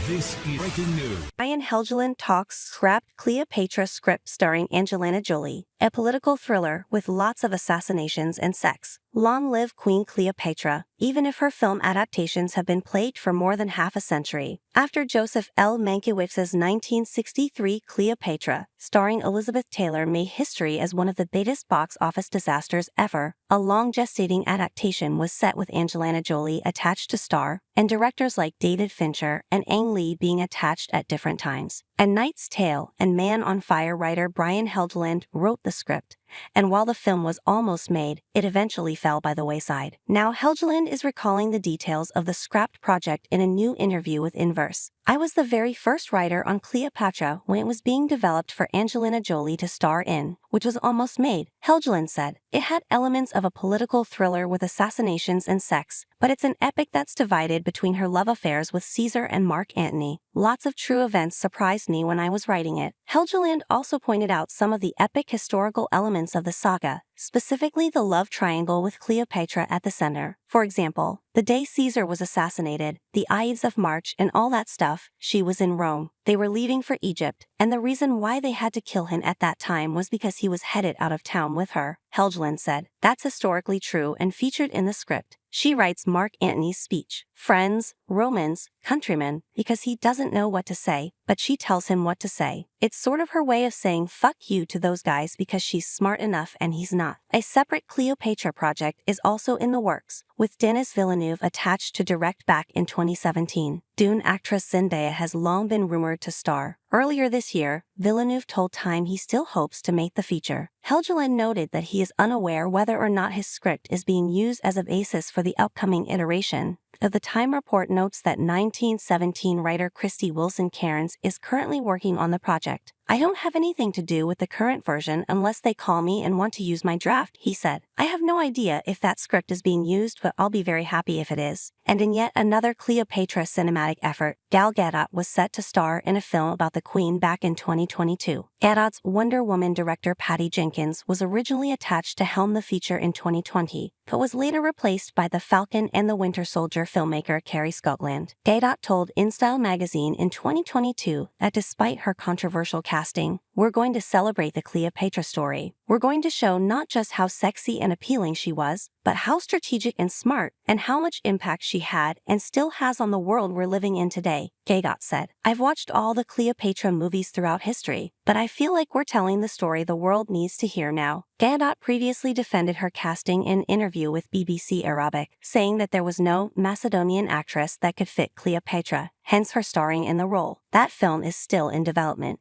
This is breaking news. Helgeland talks scrapped Cleopatra Script starring Angelina Jolie, a political thriller with lots of assassinations and sex. Long live Queen Cleopatra, even if her film adaptations have been plagued for more than half a century. After Joseph L. Mankiewicz's 1963 Cleopatra, starring Elizabeth Taylor, made history as one of the biggest box office disasters ever, a long-gestating adaptation was set with Angelina Jolie attached to star, and directors like David Fincher and Ang Lee being attached at different times. A Knight's Tale and Man on Fire writer Brian Helgeland wrote the script, and while the film was almost made, it eventually fell by the wayside. Now Helgeland is recalling the details of the scrapped project in a new interview with Inverse. "I was the very first writer on Cleopatra when it was being developed for Angelina Jolie to star in, which was almost made," Helgeland said. "It had elements of a political thriller with assassinations and sex, but it's an epic that's divided between her love affairs with Caesar and Mark Antony. Lots of true events surprised me when I was writing it." Helgeland also pointed out some of the epic historical elements of the saga, specifically the love triangle with Cleopatra at the center. For example, the day Caesar was assassinated, the Ides of March and all that stuff, she was in Rome. They were leaving for Egypt, and the reason why they had to kill him at that time was because he was headed out of town with her, Helgeland said. That's historically true and featured in the script. She writes Mark Antony's speech, "Friends, Romans, countrymen," because he doesn't know what to say, but she tells him what to say. It's sort of her way of saying fuck you to those guys because she's smart enough and he's not. A separate Cleopatra project is also in the works, with Denis Villeneuve attached to direct back in 2017. Dune actress Zendaya has long been rumored to star. Earlier this year, Villeneuve told Time he still hopes to make the feature. Helgeland noted that he is unaware whether or not his script is being used as a basis for the upcoming iteration. The Time report notes that 1917 writer Christy Wilson Cairns is currently working on the project. "I don't have anything to do with the current version unless they call me and want to use my draft," he said. "I have no idea if that script is being used, but I'll be very happy if it is." And in yet another Cleopatra cinematic effort, Gal Gadot was set to star in a film about the Queen back in 2022. Gadot's Wonder Woman director Patty Jenkins was originally attached to helm the feature in 2020, but was later replaced by The Falcon and the Winter Soldier filmmaker Carrie Scotland. Gadot told InStyle magazine in 2022 that despite her controversial casting, "We're going to celebrate the Cleopatra story. We're going to show not just how sexy and appealing she was, but how strategic and smart, and how much impact she had and still has on the world we're living in today," Gadot said. "I've watched all the Cleopatra movies throughout history, but I feel like we're telling the story the world needs to hear now." Gadot previously defended her casting in an interview with BBC Arabic, saying that there was no Macedonian actress that could fit Cleopatra, hence her starring in the role. That film is still in development.